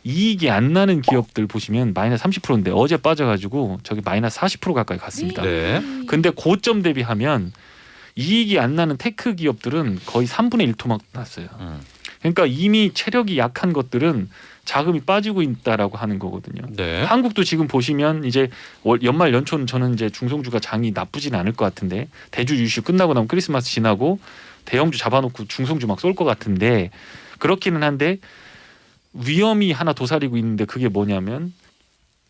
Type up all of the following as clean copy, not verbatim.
이익이 안 나는 기업들 보시면 마이너스 30%인데 어제 빠져가지고 저기 마이너스 40% 가까이 갔습니다. 네. 근데 고점 대비하면 이익이 안 나는 테크 기업들은 거의 3분의 1 토막 났어요. 그러니까 이미 체력이 약한 것들은 자금이 빠지고 있다라고 하는 거거든요. 네. 한국도 지금 보시면 이제 연말 연초는 저는 이제 중성주가 장이 나쁘지는 않을 것 같은데 대주 이슈 끝나고 나면 크리스마스 지나고 대형주 잡아놓고 중성주 막 쏠 것 같은데 그렇기는 한데 위험이 하나 도사리고 있는데 그게 뭐냐면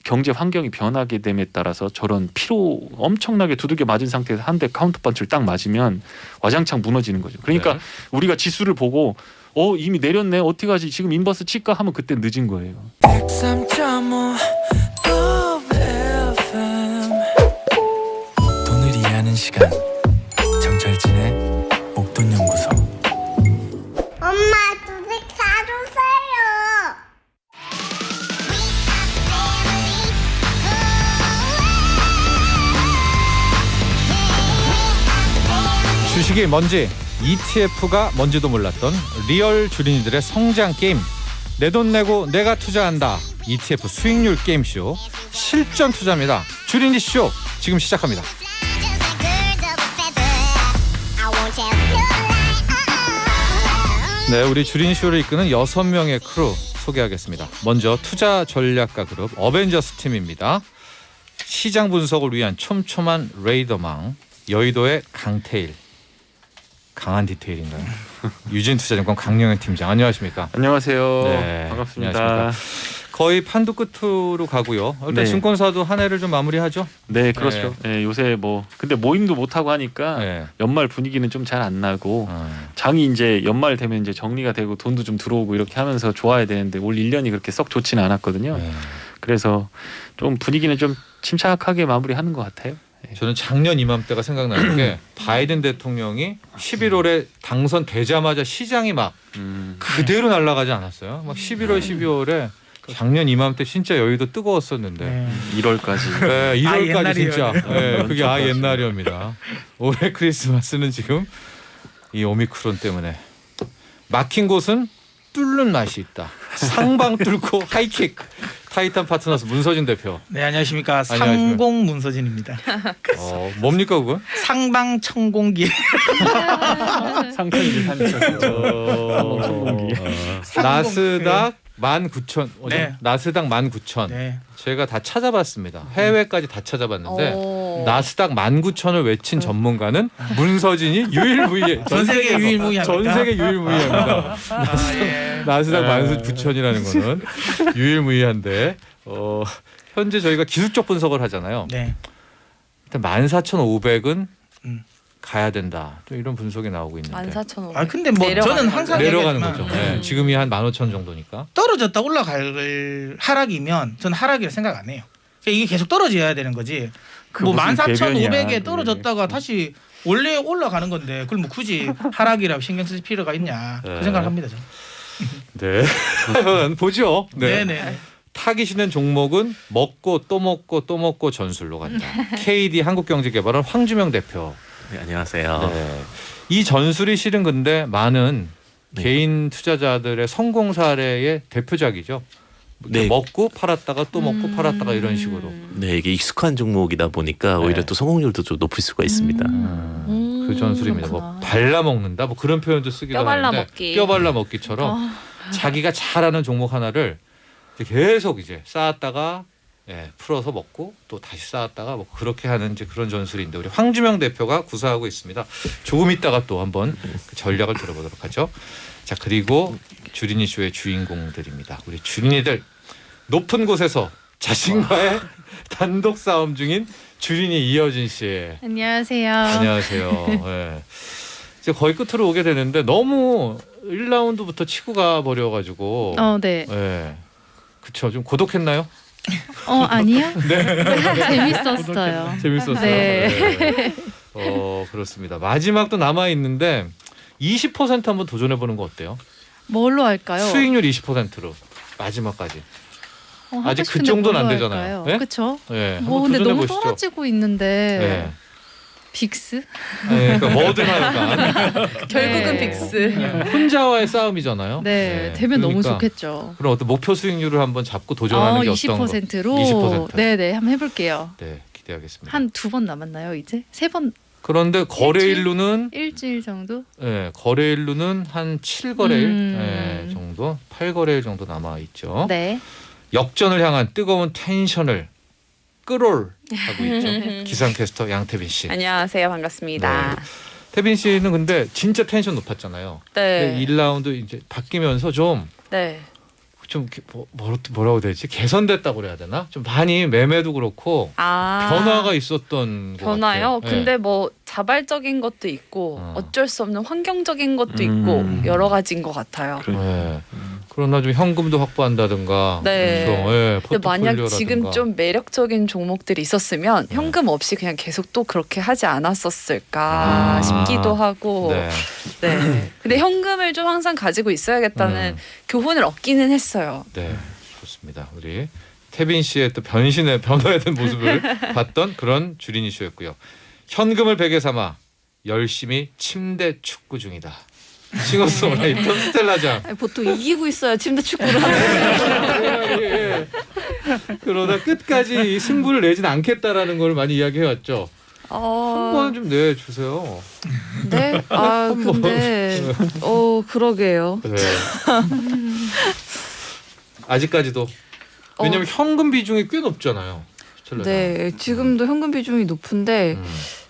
경제 환경이 변하게 됨에 따라서 저런 피로 엄청나게 두들겨 맞은 상태에서 한 대 카운터 펀치를 딱 맞으면 와장창 무너지는 거죠. 그러니까 네. 우리가 지수를 보고 이미 내렸네 어떻게 하지 지금 인버스 칠까 하면 그때 늦은 거예요. 103.5 FM 돈을 이해하는 시간 정철진의 목돈연구소. 엄마 주식 사주세요. 주식이 뭔지 ETF가 뭔지도 몰랐던 리얼 주린이들의 성장 게임. 내 돈 내고 내가 투자한다. ETF 수익률 게임쇼 실전 투자입니다. 주린이 쇼 지금 시작합니다. 네, 우리 주린이 쇼를 이끄는 6명의 크루 소개하겠습니다. 먼저 투자 전략가 그룹 어벤져스 팀입니다. 시장 분석을 위한 촘촘한 레이더망 여의도의 강태일. 강한 디테일인가요? 유진투자증권 강영현 팀장 안녕하십니까? 안녕하세요. 네, 반갑습니다. 안녕하십니까? 거의 판도 끝으로 가고요. 일단 네. 증권사도 한 해를 좀 마무리하죠. 네, 그렇죠. 네, 요새 뭐 근데 모임도 못 하고 하니까 네. 연말 분위기는 좀 잘 안 나고 어. 장이 이제 연말 되면 이제 정리가 되고 돈도 좀 들어오고 이렇게 하면서 좋아야 되는데 올 1년이 그렇게 썩 좋지는 않았거든요. 네. 그래서 좀 분위기는 좀 침착하게 마무리하는 것 같아요. 저는 작년 이맘때가 생각나는 게 바이든 대통령이 11월에 당선되자마자 시장이 막 그대로 날아가지 않았어요. 막 11월, 12월에 작년 이맘때 진짜 여의도 뜨거웠었는데 1월까지. 네, 1월까지 옛날이에요. 진짜 네, 그게 옛날이옵니다. 올해 크리스마스는 지금 이 오미크론 때문에 막힌 곳은 뚫는 맛이 있다. 상방 뚫고 하이킥. 타이탄 파트너스 문서진 대표. 네, 안녕하십니까. 안녕하십니까. 상공 문서진입니다. 뭡니까 그건? 상방 천공기. 상천기 어, 나스닥 19,000. 네. 나스닥 19,000. 네. 제가 다 찾아봤습니다. 해외까지 다 찾아봤는데 오. 나스닥 19,000을 외친 전문가는 문서진이 유일무이해. 전 세계 유일무이합니다. 전 세계 유일무이합니다. 예. 나스닥 19,000이라는 거는 유일무이한데 현재 저희가 기술적 분석을 하잖아요. 네. 일단 14,500은 음. 가야 된다. 또 이런 분석이 나오고 있는데 14,500. 아 근데 뭐 내려가는 저는 거죠. 항상 내려가는 얘기하지만 거죠. 네, 지금이 한 15,000 정도니까. 떨어졌다 올라갈 하락이면 저는 하락이라 생각 안 해요. 그러니까 이게 계속 떨어져야 되는 거지. 그 뭐 무슨 14,500에 배변이야, 떨어졌다가 다시 원래 올라가는 건데 그걸 뭐 굳이 하락이라고 신경 쓸 필요가 있냐 네. 그 생각을 합니다. 저는. 네. 보죠. 네, 네. 타깃이는 종목은 먹고 또 먹고 또 먹고 전술로 간다. KD 한국경제개발원 황주명 대표. 네, 안녕하세요. 네. 이 전술이 실은 근데 많은 네. 개인 투자자들의 성공 사례의 대표작이죠. 네. 먹고 팔았다가 또 먹고 팔았다가 이런 식으로. 네, 이게 익숙한 종목이다 보니까 오히려 네. 또 성공률도 좀 높을 수가 있습니다. 그 전술입니다. 뭐 그렇구나. 발라 먹는다, 뭐 그런 표현도 쓰기도 뼈 발라 하는데 먹기. 뼈 발라 먹기처럼 자기가 잘하는 종목 하나를 계속 이제 쌓았다가 풀어서 먹고 또 다시 쌓았다가 뭐 그렇게 하는 이제 그런 전술인데 우리 황주명 대표가 구사하고 있습니다. 조금 있다가 또 한번 그 전략을 들어보도록 하죠. 자, 그리고 주린이 쇼의 주인공들입니다. 우리 주린이들 높은 곳에서 자신과의 단독 싸움 중인 주린이 이여진 씨. 안녕하세요. 안녕하세요. 네. 이제 거의 끝으로 오게 되는데 너무 1라운드부터 치고 가 버려가지고. 네. 네. 그쵸. 좀 고독했나요? 아니요. 재밌었어요. 재밌었어요. 네. 그렇습니다. 마지막도 남아 있는데 20% 한번 도전해 보는 거 어때요? 뭘로 할까요? 수익률 20%로 마지막까지. 아직 그 근데 정도는 안 뭘로 되잖아요. 할까요? 네? 그렇죠. 네. 뭐 한번 근데 도전해 너무 보시죠. 떨어지고 있는데. 네. 빅스? 네, 그러니까 뭐든 하여간 결국은 네. 빅스. 혼자와의 싸움이잖아요. 네, 되면 너무 그러니까 좋겠죠. 그럼 어떤 목표 수익률을 한번 잡고 도전하는 게 어떤 거? 20%로 20%. 네네 한번 해볼게요. 네, 기대하겠습니다. 한 2번 남았나요 이제? 3번 그런데 거래일로는 일주일 정도? 거래일로는 한 7거래일 음. 정도, 8거래일 정도 남아 있죠. 네. 역전을 향한 뜨거운 텐션을 끌어올하고 있죠. 기상캐스터 양태빈 씨. 안녕하세요. 반갑습니다. 태빈 씨는 근데 진짜 텐션 높았잖아요. 네. 근데 1라운드 이제 바뀌면서 좀 네. 뭐라고 해야 되지? 개선됐다고 그래야 되나? 좀 많이 매매도 그렇고 아. 변화가 있었던 것 변화요? 같아요. 근데 뭐 자발적인 것도 있고 어쩔 수 없는 환경적인 것도 있고 여러 가지인 것 같아요. 네. 그러나 좀 현금도 확보한다든가. 네. 그래서, 예, 근데 만약 포트폴리오라든가. 지금 좀 매력적인 종목들이 있었으면 현금 없이 그냥 계속 또 그렇게 하지 않았었을까 아. 싶기도 하고. 네. 네. 근데 현금을 좀 항상 가지고 있어야겠다는 교훈을 얻기는 했어요. 네, 좋습니다. 우리 태빈 씨의 또 변화된 모습을 봤던 그런 주린 이슈였고요. 현금을 베개 삼아 열심히 침대 축구 중이다. 싱어송라이터 스텔라장. 아니, 보통 이기고 있어야 침대 축구를 하는. 예. 그러다 끝까지 이 승부를 내진 않겠다라는 걸 많이 이야기해왔죠. 한번 좀 내주세요. 네? 아 근데 그러게요. 네. 아직까지도. 왜냐면 현금 비중이 꽤 높잖아요. 스텔라장. 네, 지금도 현금 비중이 높은데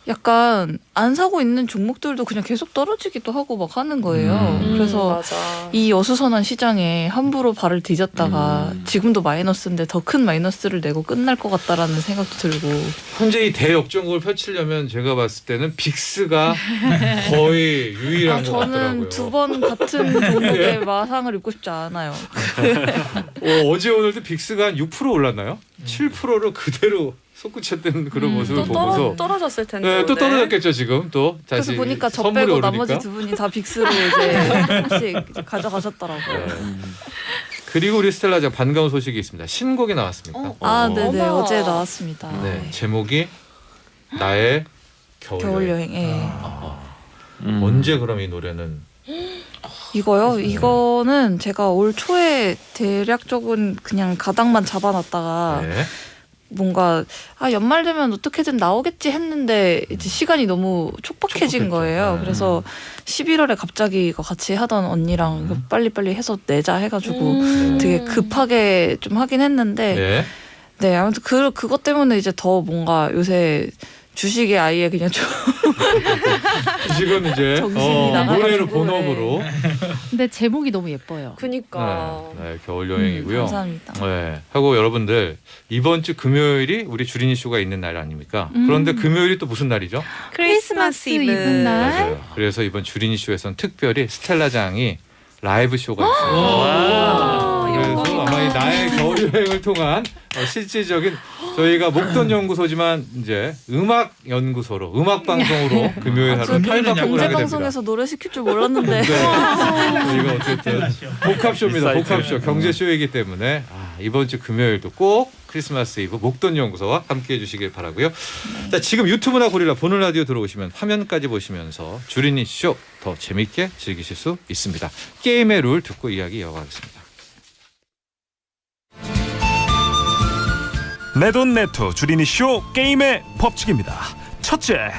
약간 안 사고 있는 종목들도 그냥 계속 떨어지기도 하고 막 하는 거예요. 그래서 맞아. 이 어수선한 시장에 함부로 발을 디뎠다가 지금도 마이너스인데 더 큰 마이너스를 내고 끝날 것 같다라는 생각도 들고. 현재 이 대역전국을 펼치려면 제가 봤을 때는 빅스가 거의 유일한 것 같더라고요. 저는 두 번 같은 종목의 마상을 입고 싶지 않아요. 어제 오늘도 빅스가 한 6% 올랐나요? 7%를 그대로 솟구쳤던 그런 모습을 또 보고서 떨어졌을 텐데. 네, 또 오늘. 떨어졌겠죠 지금 또 다시 그래서 보니까 저 선물이 빼고 오르니까. 나머지 두 분이 다 빅스로 이제 조금씩 이제 가져가셨더라고요. 네. 그리고 우리 스텔라장 반가운 소식이 있습니다. 신곡이 나왔습니까? 아, 네네. 어머. 어제 나왔습니다. 네, 제목이 나의 겨울 여행. 겨울여행. 예. 언제 그럼 이 노래는? 이거요? 이거는 제가 올 초에 대략적인 그냥 가닥만 잡아놨다가 네. 뭔가 연말 되면 어떻게든 나오겠지 했는데 이제 시간이 너무 촉박해진 촉박했죠. 거예요. 네. 그래서 11월에 갑자기 이거 같이 하던 언니랑 이거 빨리빨리 해서 내자 해가지고 되게 급하게 좀 하긴 했는데 네. 네, 아무튼 그것 때문에 이제 더 뭔가 요새 주식에 아예 그냥 좀 지금 이제 정신이 나가가지고, 노래로 본업으로 근데 제목이 너무 예뻐요. 그니까. 네, 겨울 여행이고요. 감사합니다. 네, 하고 여러분들 이번 주 금요일이 우리 주린이 쇼가 있는 날 아닙니까? 그런데 금요일이 또 무슨 날이죠? 크리스마스 이브. 날. 맞아요. 그래서 이번 주린이 쇼에서는 특별히 스텔라장이 라이브 쇼가 있습니다. 그래서 아마 이 나의 겨울 여행을 통한 실질적인 저희가 목돈 연구소지만 이제 음악 연구소로 음악 방송으로 금요일 하루 금요일은 탈바꿈을 약간 하게 됩니다. 경제방송에서 노래 시킬 줄 몰랐는데 네. 저희가 어쨌든 복합쇼입니다. 인사이트. 복합쇼 경제쇼이기 때문에 이번 주 금요일도 꼭 크리스마스 이브 목돈 연구소와 함께해 주시길 바라고요. 자, 지금 유튜브나 고릴라 보는 라디오 들어오시면 화면까지 보시면서 주린이 쇼 더 재밌게 즐기실 수 있습니다. 게임의 룰 듣고 이야기 이어가겠습니다. 내돈내투 주린이 쇼 게임의 법칙입니다. 첫째,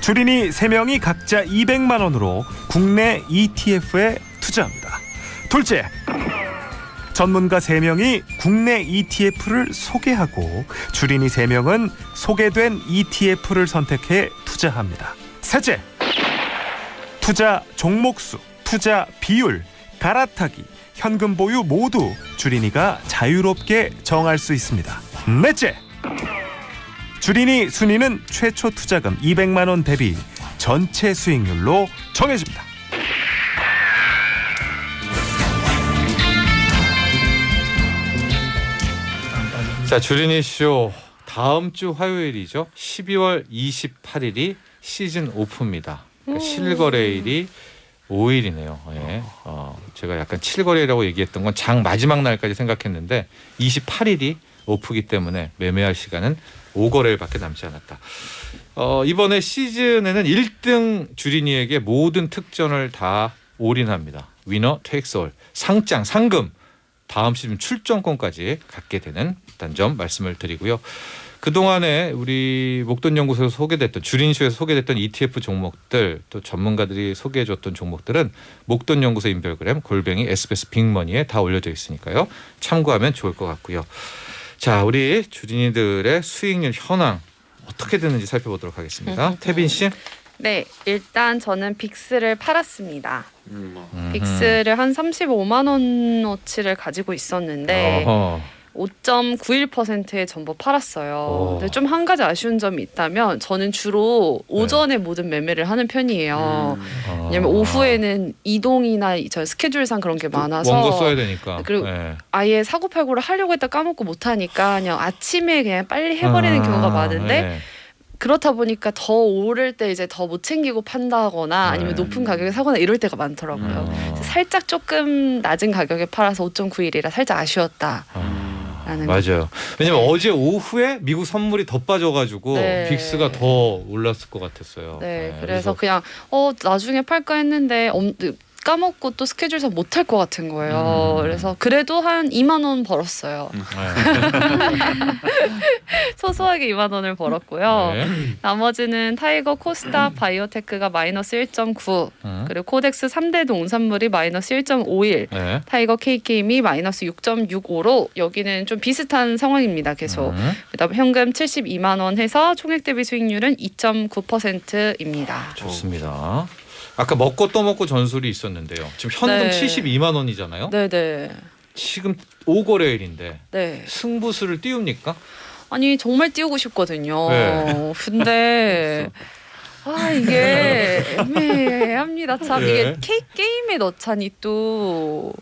주린이 3명이 각자 200만 원으로 국내 ETF에 투자합니다. 둘째, 전문가 3명이 국내 ETF를 소개하고 주린이 3명은 소개된 ETF를 선택해 투자합니다. 셋째, 투자 종목수, 투자 비율, 갈아타기, 현금 보유 모두 주린이가 자유롭게 정할 수 있습니다. 넷째, 주린이 순위는 최초 투자금 200만 원 대비 전체 수익률로 정해집니다. 자, 주린이 쇼 다음 주 화요일이죠. 12월 28일이 시즌 오프입니다. 그러니까 실거래일이 5일이네요. 예. 제가 약간 7거래라고 얘기했던 건 장 마지막 날까지 생각했는데 28일이 오프기 때문에 매매할 시간은 5거래일밖에 남지 않았다. 이번에 시즌에는 1등 주린이에게 모든 특전을 다 올인합니다. 위너 테이크스 올, 상금 다음 시즌 출전권까지 갖게 되는 일단 점 말씀을 드리고요. 그동안에 우리 목돈연구소에서 소개됐던 주린쇼에서 소개됐던 ETF 종목들 또 전문가들이 소개해줬던 종목들은 목돈연구소 인별그램 @ SBS 빅머니에 다 올려져 있으니까요. 참고하면 좋을 것 같고요. 자, 우리 주린이들의 수익률 현황 어떻게 되는지 살펴보도록 하겠습니다. 태빈 씨. 네, 일단 저는 빅스를 팔았습니다. 빅스를 한 35만 원어치를 가지고 있었는데 5.91%에 전부 팔았어요. 근데 좀 한 가지 아쉬운 점이 있다면 저는 주로 오전에 모든 매매를 하는 편이에요. 왜냐면 오후에는 이동이나 저 스케줄상 그런 게 많아서 원고 써야 되니까. 그리고 아예 사고팔고를 하려고 했다 까먹고 못하니까 그냥 아침에 그냥 빨리 해버리는 경우가 많은데 그렇다 보니까 더 오를 때 이제 더 못 챙기고 판다거나 아니면 높은 가격에 사거나 이럴 때가 많더라고요. 그래서 살짝 조금 낮은 가격에 팔아서 5.91이라 살짝 아쉬웠다. 맞아요. 왜냐면 어제 오후에 미국 선물이 더 빠져가지고 빅스가 더 올랐을 것 같았어요. 네, 그래서 그냥 나중에 팔까 했는데 까먹고 또 스케줄상 못할 것 같은 거예요. 그래서 그래도 한 2만 원 벌었어요. 소소하게 2만 원을 벌었고요. 나머지는 타이거, 코스닥, 바이오테크가 마이너스 1.9 그리고 코덱스 3대 농산물이 마이너스 1.51 타이거 KK미 마이너스 6.65로 여기는 좀 비슷한 상황입니다. 계속. 그다음 현금 72만 원 해서 총액 대비 수익률은 2.9%입니다. 좋습니다. 아까 먹고 또 먹고 전술이 있었는데요. 지금 현금 72만 원이잖아요. 네네. 지금 5거래일인데 네. 승부수를 띄웁니까? 아니 정말 띄우고 싶거든요. 근데 이게 애매합니다. 참 이게 게임에 넣자니 또.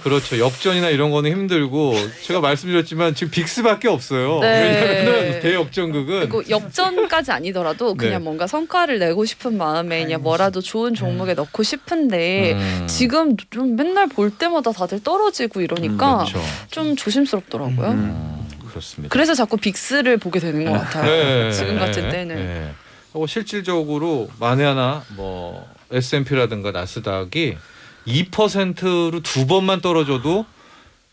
그렇죠. 역전이나 이런 거는 힘들고 제가 말씀드렸지만 지금 빅스밖에 없어요. 왜냐하면 대역전극은 그리고 역전까지 아니더라도 그냥 뭔가 성과를 내고 싶은 마음에 그냥 뭐라도 좋은 종목에 넣고 싶은데 지금 좀 맨날 볼 때마다 다들 떨어지고 이러니까 좀 조심스럽더라고요. 그렇습니다. 그래서 자꾸 빅스를 보게 되는 것 같아요. 지금 같은 때는. 실질적으로 만에 하나 뭐 S&P라든가 나스닥이 2%로 두 번만 떨어져도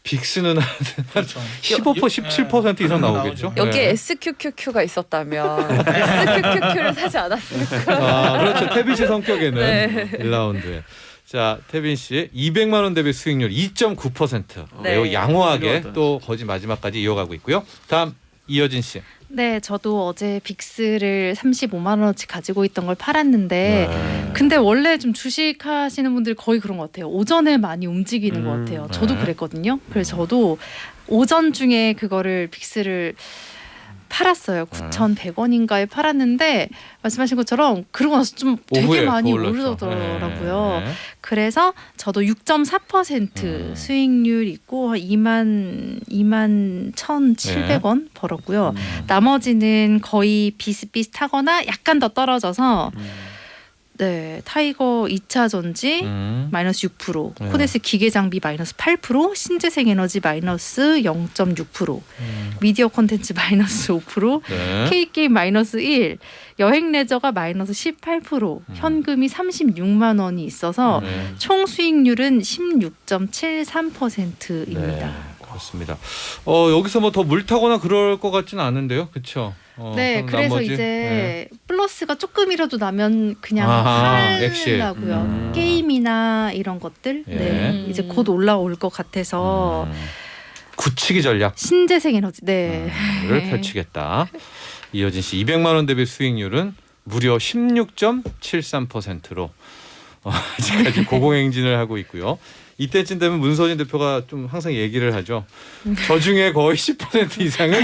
빅스는 한 15%, 17% 이상 나오겠죠. 여기에 SQQQ가 있었다면 SQQQ를 사지 않았을까. 그렇죠. 태빈 씨 성격에는 1라운드에. 자, 태빈 씨 200만 원 대비 수익률 2.9% 매우 양호하게 또 거의 마지막까지 이어가고 있고요. 다음 이여진 씨. 네, 저도 어제 빅스를 35만 원어치 가지고 있던 걸 팔았는데 근데 원래 좀 주식하시는 분들이 거의 그런 것 같아요. 오전에 많이 움직이는 것 같아요. 저도 그랬거든요. 그래서 저도 오전 중에 그거를 빅스를 팔았어요. 9,100원인가에 팔았는데 말씀하신 것처럼 그러고 나서 좀 되게 많이 오르더라고요. 그래서 저도 6.4% 수익률 있고 21,700원 벌었고요. 나머지는 거의 비슷비슷하거나 약간 더 떨어져서 타이거 2차 전지 마이너스 6%, 코덱스 기계장비 마이너스 8%, 신재생에너지 마이너스 0.6%, 미디어 콘텐츠 마이너스 5%, K게임 마이너스 1, 여행레저가 마이너스 18%, 현금이 36만 원이 있어서 총 수익률은 16.73%입니다. 그렇습니다. 여기서 뭐 더 물 타거나 그럴 것 같지는 않은데요, 그렇죠? 그래서 나머지, 이제 플러스가 조금이라도 나면 그냥 하려고요. 게임이나 이런 것들, 이제 곧 올라올 것 같아서 굳히기 전략. 신재생 에너지, 를 펼치겠다. 이여진 씨 200만 원 대비 수익률은 무려 16.73%로 아직까지 고공행진을 하고 있고요. 이때쯤 되면 문서진 대표가 좀 항상 얘기를 하죠. 저 중에 거의 10% 이상은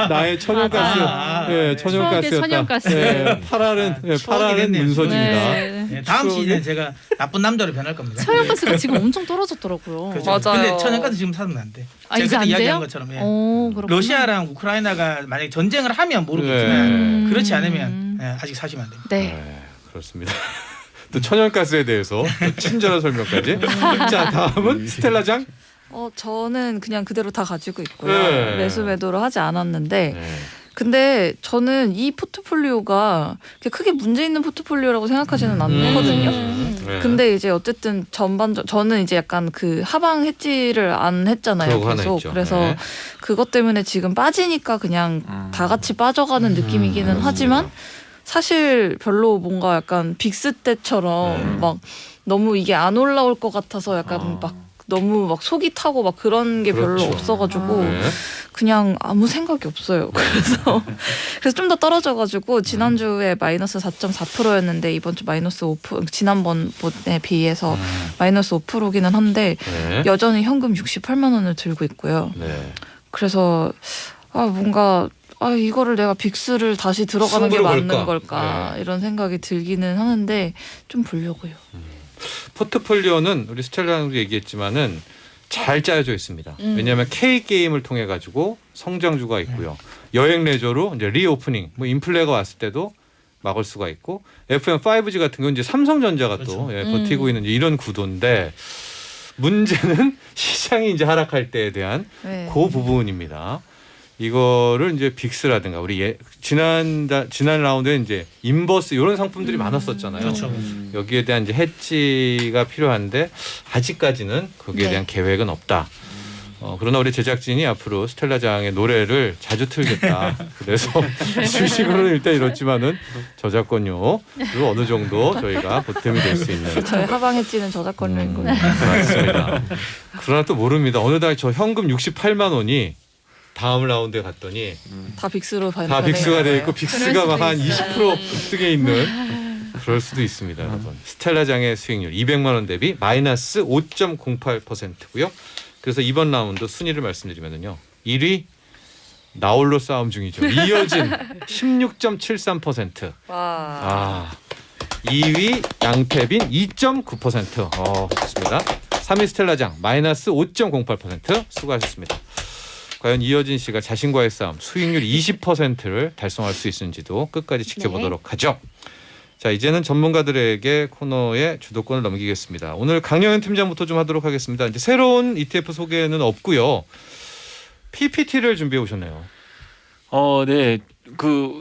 나의 천연가스, 천연가스였다. 천연가스. 파라는 문서진이다. 다음 시즌에 제가 나쁜 남자로 변할 겁니다. 천연가스가 지금 엄청 떨어졌더라고요. 그렇죠. 맞아요. 근데 천연가스 지금 사면 안 돼. 이제 제가 안 그때 이야기한 돼요? 것처럼 러시아랑 러시아랑 우크라이나가 만약에 전쟁을 하면 모르겠지만 그렇지 않으면 아직 사시면 안 됩니다. 그렇습니다. 또 천연가스에 대해서 또 친절한 설명까지. 자, 다음은 스텔라장. 저는 그냥 그대로 다 가지고 있고요. 네. 매수 매도를 하지 않았는데 네. 근데 저는 이 포트폴리오가 그렇게 크게 문제 있는 포트폴리오라고 생각하지는 않거든요. 네. 근데 이제 어쨌든 저는 이제 약간 그 하방 해지를 안 했잖아요. 그러고 하나 계속. 있죠. 그래서 네. 그것 때문에 지금 빠지니까 그냥 다 같이 빠져가는 느낌이기는 하지만 사실 별로 뭔가 약간 빅스 때처럼 막 너무 이게 안 올라올 것 같아서 약간 막 너무 막 속이 타고 막 그런 게 별로 그렇죠. 없어가지고 네. 그냥 아무 생각이 없어요. 그래서 좀 더 떨어져가지고 지난주에 마이너스 4.4%였는데 이번 주 마이너스 5% 지난번에 비해서 마이너스 5%기는 한데 네. 여전히 현금 68만 원을 들고 있고요. 네. 그래서 뭔가 이거를 내가 빅스를 다시 들어가는 게 승부를 맞는 걸까? 걸까 네. 이런 생각이 들기는 하는데 좀 보려고요. 포트폴리오는 우리 스텔라도 얘기했지만은 잘 짜여져 있습니다. 왜냐하면 K 게임을 통해 가지고 성장주가 있고요. 여행 레저로 이제 리오프닝, 뭐 인플레가 왔을 때도 막을 수가 있고 FM 5G 같은 건 이제 삼성전자가 또 그렇죠. 버티고 있는 이런 구도인데 문제는 시장이 이제 하락할 때에 대한 네. 그 부분입니다. 이거를 이제 빅스라든가 우리 지난 라운드에 이제 인버스 이런 상품들이 많았었잖아요. 그렇죠. 여기에 대한 이제 해지가 필요한데 아직까지는 거기에 네. 대한 계획은 없다. 그러나 우리 제작진이 앞으로 스텔라장의 노래를 자주 틀겠다. 그래서 주식으로는 일단 이렇지만은 저작권료로 어느 정도 저희가 보탬이 될 수 있는. 저의 하방에 찌는 저작권료인 거예요. 맞습니다. 그러나 또 모릅니다. 어느 날 저 현금 68만 원이 다음 라운드에 갔더니 다 빅스로 다 빅스가 돼 있고 빅스가 막 한 있어요. 20% 급등해 있는 그럴 수도 있습니다, 여러분. 스텔라장의 수익률 200만 원 대비 마이너스 5.08%고요. 그래서 이번 라운드 순위를 말씀드리면요. 1위 나홀로 싸움 중이죠. 이어진 16.73%. 와. 2위 양태빈 2.9%. 좋습니다. 3위 스텔라장 마이너스 5.08%. 수고하셨습니다. 과연 이어진 씨가 자신과의 싸움 수익률 20%를 달성할 수 있는지도 끝까지 지켜보도록 하죠. 자, 이제는 전문가들에게 코너의 주도권을 넘기겠습니다. 오늘 강영현 팀장부터 좀 하도록 하겠습니다. 이제 새로운 ETF 소개는 없고요. PPT를 준비해 오셨네요. 네.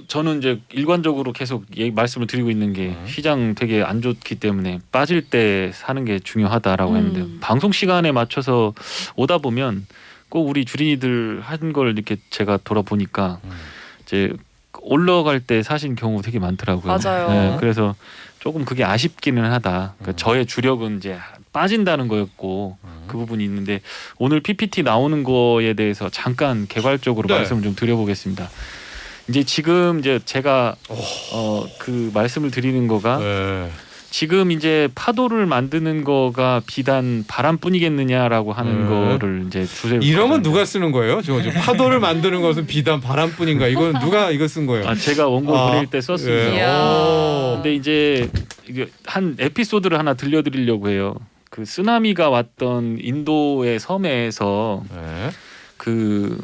저는 이제 일관적으로 계속 말씀을 드리고 있는 게 시장 되게 안 좋기 때문에 빠질 때 사는 게 중요하다라고 했는데 방송 시간에 맞춰서 오다 보면 꼭 우리 주린이들 한 걸 이렇게 제가 돌아보니까 이제 올라갈 때 사신 경우 되게 많더라고요. 맞아요. 네, 그래서 조금 그게 아쉽기는 하다. 그러니까 저의 주력은 이제 빠진다는 거였고 그 부분이 있는데 오늘 PPT 나오는 거에 대해서 잠깐 개괄적으로 네. 말씀을 좀 드려보겠습니다. 이제 지금 이제 제가 그 말씀을 드리는 거가 네. 지금 이제 파도를 만드는 거가 비단 바람뿐이겠느냐라고 하는 거를 이제 주제로 이런 건 누가 쓰는 거예요? 지금 파도를 만드는 것은 비단 바람뿐인가? 이건 누가 이거 쓴 거예요? 제가 원고 보낼 때 썼습니다. 예. 근데 이제 이게 한 에피소드를 하나 들려드리려고 해요. 그 쓰나미가 왔던 인도의 섬에서 네. 그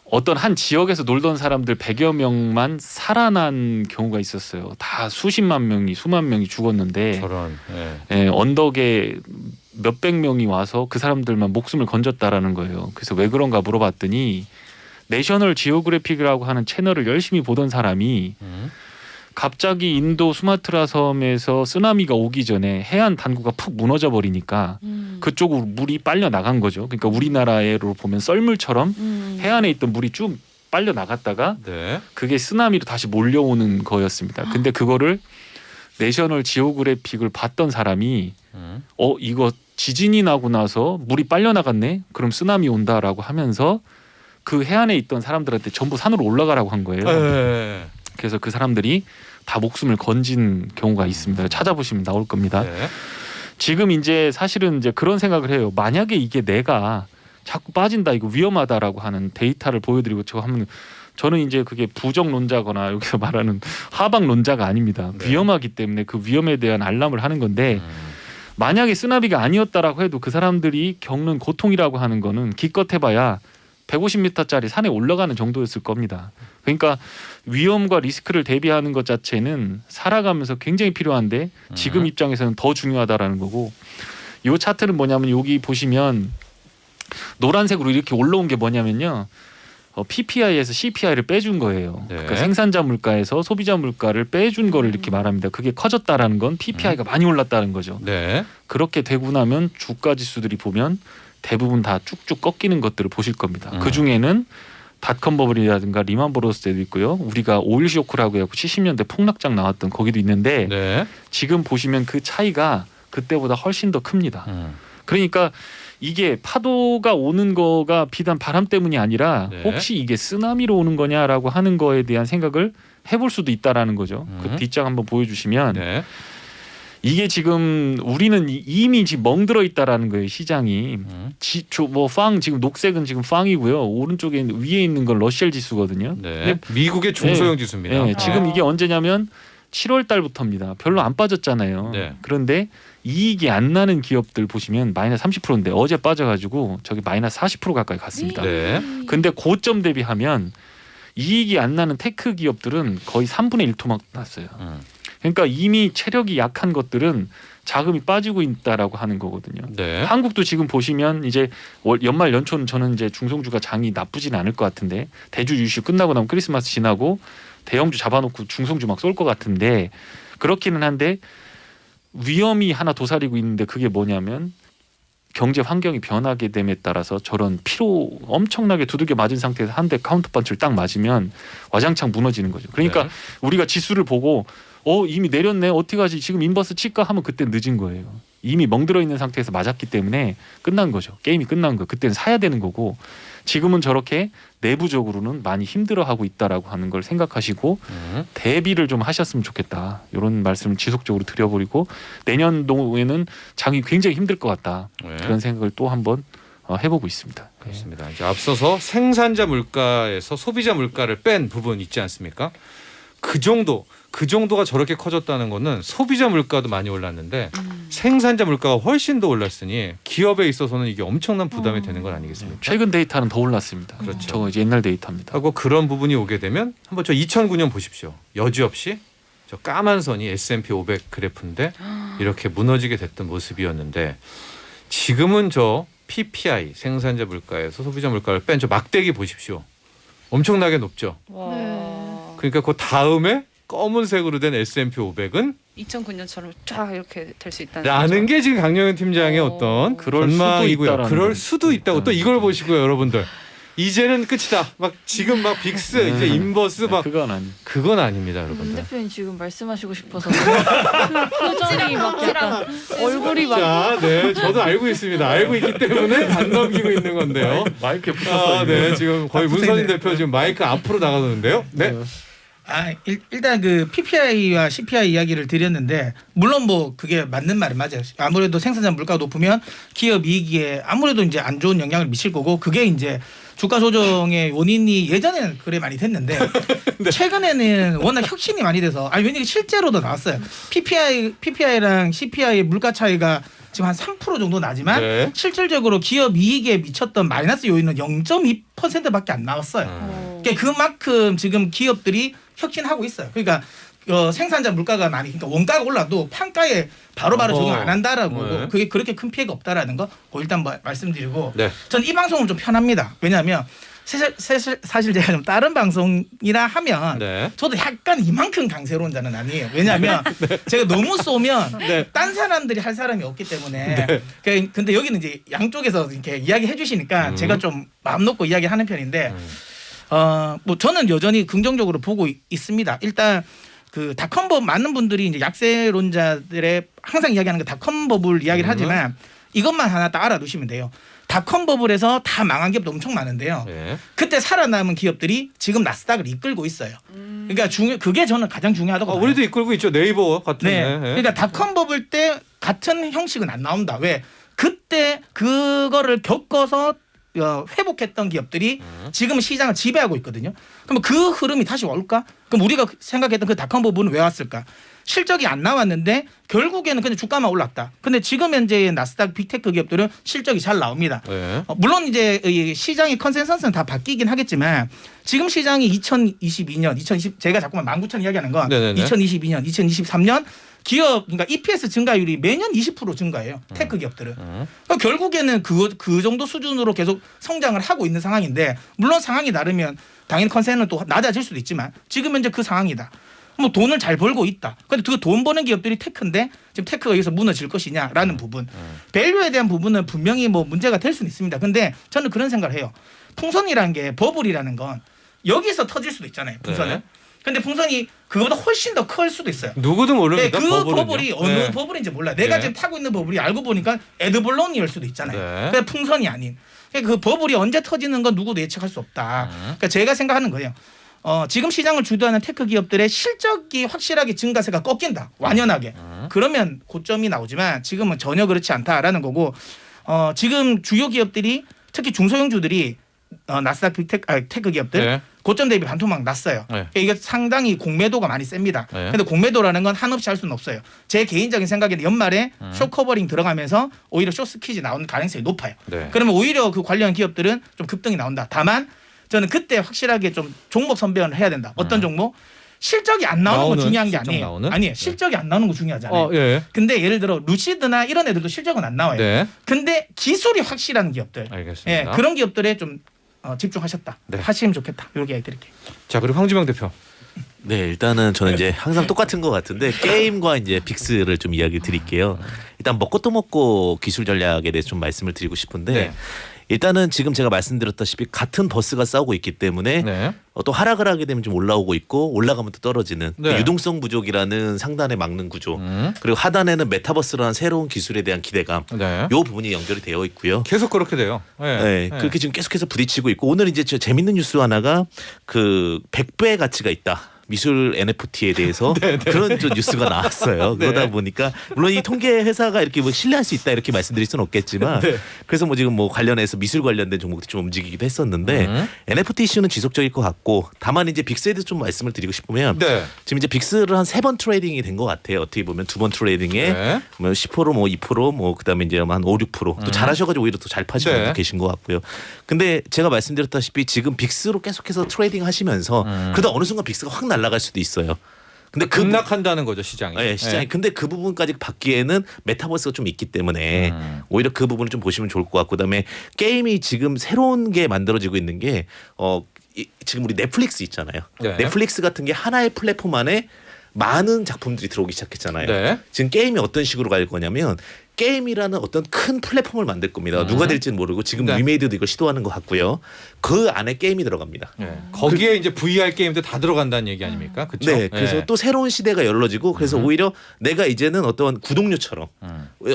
어떤 한 지역에서 놀던 사람들 100여 명만 살아난 경우가 있었어요. 다 수십만 명이 수만 명이 죽었는데 저런. 언덕에 몇백 명이 와서 그 사람들만 목숨을 건졌다라는 거예요. 그래서 왜 그런가 물어봤더니 내셔널 지오그래픽이라고 하는 채널을 열심히 보던 사람이 갑자기 인도 수마트라 섬에서 쓰나미가 오기 전에 해안 단구가 푹 무너져 버리니까 그쪽으로 물이 빨려 나간 거죠. 그러니까 우리나라로 보면 썰물처럼 해안에 있던 물이 쭉 빨려 나갔다가 네. 그게 쓰나미로 다시 몰려오는 거였습니다. 근데 그거를 내셔널 지오그래픽을 봤던 사람이 이거 지진이 나고 나서 물이 빨려 나갔네. 그럼 쓰나미 온다라고 하면서 그 해안에 있던 사람들한테 전부 산으로 올라가라고 한 거예요. 네. 그래서 그 사람들이 다 목숨을 건진 경우가 있습니다. 찾아보시면 나올 겁니다. 네. 지금 이제 사실은 이제 그런 생각을 해요. 만약에 이게 내가 자꾸 빠진다, 이거 위험하다라고 하는 데이터를 보여드리고 하면 저는 이제 그게 부정론자거나 여기서 말하는 하방론자가 아닙니다. 네. 위험하기 때문에 그 위험에 대한 알람을 하는 건데 만약에 쓰나미가 아니었다라고 해도 그 사람들이 겪는 고통이라고 하는 거는 기껏 해봐야 150m짜리 산에 올라가는 정도였을 겁니다. 그러니까 위험과 리스크를 대비하는 것 자체는 살아가면서 굉장히 필요한데 지금 입장에서는 더 중요하다라는 거고 이 차트는 뭐냐면 여기 보시면 노란색으로 이렇게 올라온 게 뭐냐면요. PPI에서 CPI를 빼준 거예요. 네. 그러니까 생산자 물가에서 소비자 물가를 빼준 거를 이렇게 말합니다. 그게 커졌다라는 건 PPI가 많이 올랐다는 거죠. 네. 그렇게 되고 나면 주가 지수들이 보면 대부분 다 쭉쭉 꺾이는 것들을 보실 겁니다. 그 중에는 닷컴 버블이라든가 리만 브로스 때도 있고요. 우리가 오일 쇼크라고 해서 70년대 폭락장 나왔던 거기도 있는데 네. 지금 보시면 그 차이가 그때보다 훨씬 더 큽니다. 그러니까 이게 파도가 오는 거가 비단 바람 때문이 아니라 네. 혹시 이게 쓰나미로 오는 거냐라고 하는 거에 대한 생각을 해볼 수도 있다라는 거죠. 그 뒷장 한번 보여주시면 네. 이게 지금 우리는 이미 지금 멍들어 있다라는 거예요. 시장이 뭐팡 지금 녹색은 지금 팡이고요. 오른쪽에 위에 있는 건 러셀 지수거든요. 네. 미국의 중소형 지수입니다. 네, 지금 이게 언제냐면 7월 달부터입니다. 별로 안 빠졌잖아요. 네. 그런데 이익이 안 나는 기업들 보시면 마이너스 30%인데 어제 빠져가지고 저기 마이너스 40% 가까이 갔습니다. 네. 근데 고점 대비하면 이익이 안 나는 테크 기업들은 거의 3분의 1토막 났어요. 그러니까 이미 체력이 약한 것들은 자금이 빠지고 있다라고 하는 거거든요. 네. 한국도 지금 보시면 이제 연말 연초는 저는 이제 중성주가 장이 나쁘지는 않을 것 같은데 대주 이슈 끝나고 나면 크리스마스 지나고 대형주 잡아놓고 중성주 막 쏠 것 같은데 그렇기는 한데 위험이 하나 도사리고 있는데 그게 뭐냐면 경제 환경이 변하게 됨에 따라서 저런 피로 엄청나게 두들겨 맞은 상태에서 한 대 카운터 펀치를 딱 맞으면 와장창 무너지는 거죠. 그러니까 네. 우리가 지수를 보고 이미 내렸네 어떻게 하지 지금 인버스 칠까 하면 그때 늦은 거예요. 이미 멍들어 있는 상태에서 맞았기 때문에 끝난 거죠. 게임이 끝난 거. 그때는 사야 되는 거고 지금은 저렇게 내부적으로는 많이 힘들어하고 있다라고 하는 걸 생각하시고 대비를 좀 하셨으면 좋겠다. 이런 말씀을 지속적으로 드려버리고 내년도에는 장이 굉장히 힘들 것 같다. 네. 그런 생각을 또 한번 해보고 있습니다. 그렇습니다. 이제 앞서서 생산자 물가에서 소비자 물가를 뺀 부분 있지 않습니까? 그 정도가 저렇게 커졌다는 거는 소비자 물가도 많이 올랐는데 생산자 물가가 훨씬 더 올랐으니 기업에 있어서는 이게 엄청난 부담이 되는 건 아니겠습니까? 최근 데이터는 더 올랐습니다. 그렇죠. 저거 이제 옛날 데이터입니다. 하고 그런 부분이 오게 되면 한번 저 2009년 보십시오. 여지없이 저 까만 선이 S&P 500 그래프인데 이렇게 무너지게 됐던 모습이었는데 지금은 저 PPI 생산자 물가에서 소비자 물가를 뺀 저 막대기 보십시오. 엄청나게 높죠. 그러니까 그 다음에 검은색으로 된 S&P 500은 2009년처럼 쫙 이렇게 될 수 있다는 라는 게 지금 강영현 팀장의 어떤 그럴 수도 전망이고요. 있다라는 그럴 거죠. 수도 있다고 또 이걸 보시고요, 여러분들. 이제는 끝이다. 막 지금 막 빅스 이제 인버스 막 그건 아닙니다, 문 여러분들. 대표님 지금 말씀하시고 싶어서 표정이 막 약간 얼굴이 막 자, 네, 저도 알고 있습니다. 알고 있기 때문에 안 넘기고 있는 건데요. 마이크에 붙었어요. 아, 네, 지금 거의 문선인 대표 지금 마이크 앞으로 나가는데요. 네. 일단 그 PPI와 CPI 이야기를 드렸는데 물론 뭐 그게 맞는 말은 맞아요. 아무래도 생산자 물가가 높으면 기업 이익에 아무래도 이제 안 좋은 영향을 미칠 거고 그게 이제 주가 조정의 원인이 예전에는 그래 많이 됐는데 네. 최근에는 워낙 혁신이 많이 돼서 왜냐면 실제로도 나왔어요. PPI랑 CPI의 물가 차이가 지금 한 3% 정도 나지만 네. 실질적으로 기업 이익에 미쳤던 마이너스 요인은 0.2%밖에 안 나왔어요. 그러니까 그만큼 지금 기업들이 혁신하고 있어요. 그러니까 생산자 물가가 많이 그러니까 원가가 올라도 판가에 바로바로 적용 안 한다라고 네. 그게 그렇게 큰 피해가 없다라는 거 일단 말씀드리고 네. 전 이 방송은 좀 편합니다. 왜냐하면 사실 제가 좀 다른 방송이라 하면 네. 저도 약간 이만큼 강세로운 자는 아니에요. 왜냐하면 제가 너무 쏘면 딴 사람들이 할 사람이 없기 때문에 근데 여기는 이제 양쪽에서 이렇게 이야기해 주시니까 제가 좀 마음 놓고 이야기하는 편인데 뭐 저는 여전히 긍정적으로 보고 있습니다. 일단 그 닷컴법 많은 분들이 이제 약세론자들의 항상 이야기하는 그 닷컴법을 이야기를 하지만 이것만 하나 딱 알아두시면 돼요. 닷컴버블에서 다 망한 기업도 엄청 많은데요. 네. 그때 살아남은 기업들이 지금 나스닥을 이끌고 있어요. 그러니까 그게 저는 가장 중요하다고 봐요. 우리도 이끌고 있죠. 네이버 같은. 네. 그러니까 닷컴버블 때 같은 형식은 안 나온다. 왜? 그때 그거를 겪어서 회복했던 기업들이 지금 시장을 지배하고 있거든요. 그럼 그 흐름이 다시 올까? 그럼 우리가 생각했던 그 닷컴버블은 왜 왔을까? 실적이 안 나왔는데 결국에는 그냥 주가만 올랐다. 근데 지금 현재 나스닥 빅테크 기업들은 실적이 잘 나옵니다. 네. 물론 이제 이 시장의 컨센서스는 다 바뀌긴 하겠지만 지금 시장이 2022년, 2020 제가 자꾸만 19,000 이야기하는 건 네네네. 2022년, 2023년 기업 그러니까 EPS 증가율이 매년 20% 증가해요. 테크 기업들은. 그러니까 결국에는 그 정도 수준으로 계속 성장을 하고 있는 상황인데 물론 상황이 다르면 당연히 컨센은 또 낮아질 수도 있지만 지금 현재 그 상황이다. 뭐 돈을 잘 벌고 있다. 근데 그 돈 버는 기업들이 테크인데 지금 테크가 여기서 무너질 것이냐라는 부분. 밸류에 대한 부분은 분명히 뭐 문제가 될 수는 있습니다. 근데 저는 그런 생각을 해요. 풍선이라는 게 버블이라는 건 여기서 터질 수도 있잖아요. 풍선은. 네. 근데 풍선이 그거보다 훨씬 더 클 수도 있어요. 누구도 모릅니다. 그 버블은요. 버블이 어느 네. 버블인지 몰라. 내가 네. 지금 타고 있는 버블이 알고 보니까 에드블론이일 수도 있잖아요. 네. 그러니까 풍선이 아닌. 그러니까 그 버블이 언제 터지는 건 누구도 예측할 수 없다. 그러니까 제가 생각하는 거예요. 지금 시장을 주도하는 테크 기업들의 실적이 확실하게 증가세가 꺾인다. 완연하게. 그러면 고점이 나오지만 지금은 전혀 그렇지 않다라는 거고 지금 주요 기업들이 특히 중소형주들이 나스닥 테크 기업들 네. 고점 대비 반토막 났어요. 네. 이게 상당히 공매도가 많이 셉니다. 네. 근데 공매도라는 건 한없이 할 수는 없어요. 제 개인적인 생각에는 연말에 숏 커버링 들어가면서 오히려 숏 스퀴즈 나오는 가능성이 높아요. 네. 그러면 오히려 그 관련 기업들은 좀 급등이 나온다. 다만 저는 그때 확실하게 좀 종목 선별을 해야 된다. 어떤 종목? 실적이 안 나오는 건 중요한 게 실적 아니에요. 나오는? 아니에요. 실적이 안 나오는 거 중요하잖아요. 예. 근데 예를 들어 루시드나 이런 애들도 실적은 안 나와요. 네. 근데 기술이 확실한 기업들, 알겠습니다. 예, 그런 기업들에 좀 집중하셨다. 네. 하시면 좋겠다. 이렇게 얘기 드릴게요. 자, 그리고 황지명 대표. 네, 일단은 저는 이제 항상 똑같은 것 같은데 게임과 이제 빅스를 좀 이야기 드릴게요. 일단 먹고 또 먹고 기술 전략에 대해서 좀 말씀을 드리고 싶은데 네. 일단은 지금 제가 말씀드렸다시피 같은 버스가 싸우고 있기 때문에 네. 또 하락을 하게 되면 좀 올라오고 있고 올라가면 또 떨어지는 네. 유동성 부족이라는 상단에 막는 구조 그리고 하단에는 메타버스라는 새로운 기술에 대한 기대감 네. 요 부분이 연결이 되어 있고요. 계속 그렇게 돼요. 네, 그렇게 지금 계속해서 부딪히고 있고 오늘 이제 저 재밌는 뉴스 하나가 그 100배 가치가 있다. 미술 NFT에 대해서 그런 좀 뉴스가 나왔어요. 네. 그러다 보니까 물론 이 통계 회사가 이렇게 뭐 신뢰할 수 있다 이렇게 말씀드릴 수는 없겠지만 네. 그래서 뭐 지금 뭐 관련해서 미술 관련된 종목들이 좀 움직이기도 했었는데 NFT 이슈는 지속적일 것 같고 다만 이제 빅스에 대해서 좀 말씀을 드리고 싶으면 네. 지금 이제 빅스를 한 3번 트레이딩이 된 것 같아요. 어떻게 보면 2번 트레이딩에 네. 뭐 10% 뭐 2% 그다음에 이제 한 5, 6% 또 잘하셔가지고 오히려 또 잘 파시는 분도 계신 것 같고요. 근데 제가 말씀드렸다시피 지금 빅스로 계속해서 트레이딩 하시면서 그러다 어느 순간 빅스가 확 날아갈 수도 있어요. 근데 급락한다는 거죠 시장이. 네, 시장이. 근데 그 부분까지 받기에는 메타버스가 좀 있기 때문에 오히려 그 부분을 좀 보시면 좋을 것 같고 그다음에 게임이 지금 새로운 게 만들어지고 있는 게 지금 우리 넷플릭스 있잖아요. 네. 넷플릭스 같은 게 하나의 플랫폼 안에 많은 작품들이 들어오기 시작했잖아요. 네. 지금 게임이 어떤 식으로 갈 거냐면 게임이라는 어떤 큰 플랫폼을 만들 겁니다. 누가 될지는 모르고 지금 네. 위메이드도 이걸 시도하는 것 같고요. 그 안에 게임이 들어갑니다. 네. 거기에 이제 VR 게임도 다 들어간다는 얘기 아닙니까? 그렇죠? 네, 그래서 또 새로운 시대가 열려지고 그래서 오히려 내가 이제는 어떤 구독료처럼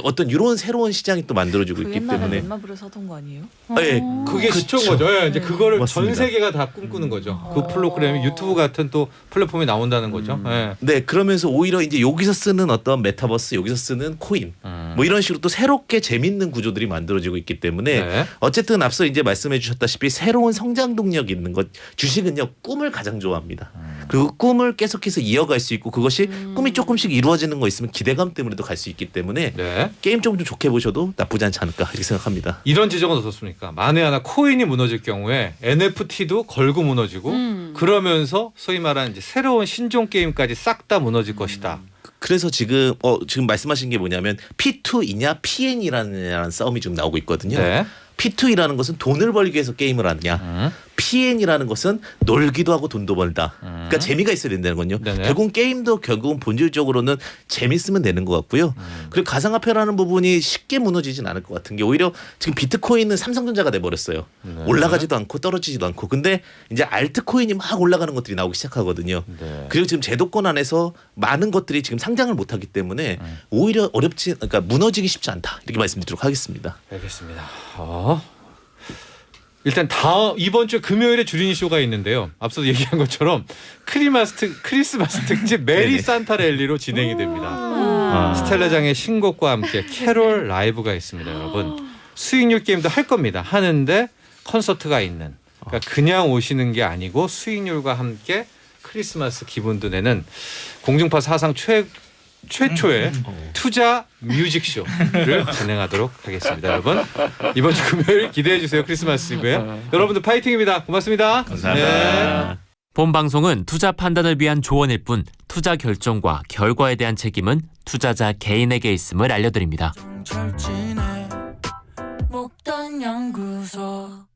어떤 이런 새로운 시장이 또 만들어지고 그 있기 옛날에 때문에 넷마블을 사던 거 아니에요? 네, 그게 그쵸. 시초인 거죠. 예, 이제 그거를 맞습니다. 전 세계가 다 꿈꾸는 거죠. 그 프로그램이 유튜브 같은 또 플랫폼에 나온다는 거죠. 예. 네, 그러면서 오히려 이제 여기서 쓰는 어떤 메타버스, 여기서 쓰는 코인, 뭐 이런 식으로 또 새롭게 재밌는 구조들이 만들어지고 있기 때문에 네. 어쨌든 앞서 이제 말씀해주셨다시피 새로운 성장 동력이 있는 것, 주식은요 꿈을 가장 좋아합니다. 그리고 꿈을 계속해서 이어갈 수 있고 그것이 꿈이 조금씩 이루어지는 거 있으면 기대감 때문에도 갈 수 있기 때문에 네. 게임 좀 좋게 보셔도 나쁘지 않지 않을까 이렇게 생각합니다. 이런 지적은 어떻습니까? 만에 하나 코인이 무너질 경우에 NFT도 걸고 무너지고 그러면서 소위 말하는 이제 새로운 신종 게임까지 싹 다 무너질 것이다. 그래서 지금 말씀하신 게 뭐냐면 P2이냐 PN이라는 싸움이 지금 나오고 있거든요. 네. P2이라는 것은 돈을 벌기 위해서 게임을 하느냐. PN이라는 것은 놀기도 하고 돈도 벌다. 그러니까 재미가 있어야 된다는 건요. 네네. 결국은 게임도 결국은 본질적으로는 재밌으면 되는 것 같고요. 그리고 가상화폐라는 부분이 쉽게 무너지진 않을 것 같은 게 오히려 지금 비트코인은 삼성전자가 돼버렸어요. 네. 올라가지도 않고 떨어지지도 않고. 근데 이제 알트코인이 막 올라가는 것들이 나오기 시작하거든요. 네. 그리고 지금 제도권 안에서 많은 것들이 지금 상장을 못하기 때문에 오히려 그러니까 무너지기 쉽지 않다. 이렇게 말씀드리도록 하겠습니다. 알겠습니다. 일단 이번 주 금요일에 주린이 쇼가 있는데요. 앞서 얘기한 것처럼 크리스마스 특집 메리 산타 랠리로 진행이 됩니다. 스텔라장의 신곡과 함께 캐롤 라이브가 있습니다, 여러분. 수익률 게임도 할 겁니다. 하는데 콘서트가 있는. 그러니까 그냥 오시는 게 아니고 수익률과 함께 크리스마스 기분도 내는 공중파 사상 최초의 투자 뮤직쇼를 진행하도록 하겠습니다. 여러분 이번 주 금요일 기대해 주세요. 크리스마스 이브에 여러분들 파이팅입니다. 고맙습니다. 감사합니다. 네. 본 방송은 투자 판단을 위한 조언일 뿐 투자 결정과 결과에 대한 책임은 투자자 개인에게 있음을 알려드립니다. 정철진의 목돈 연구소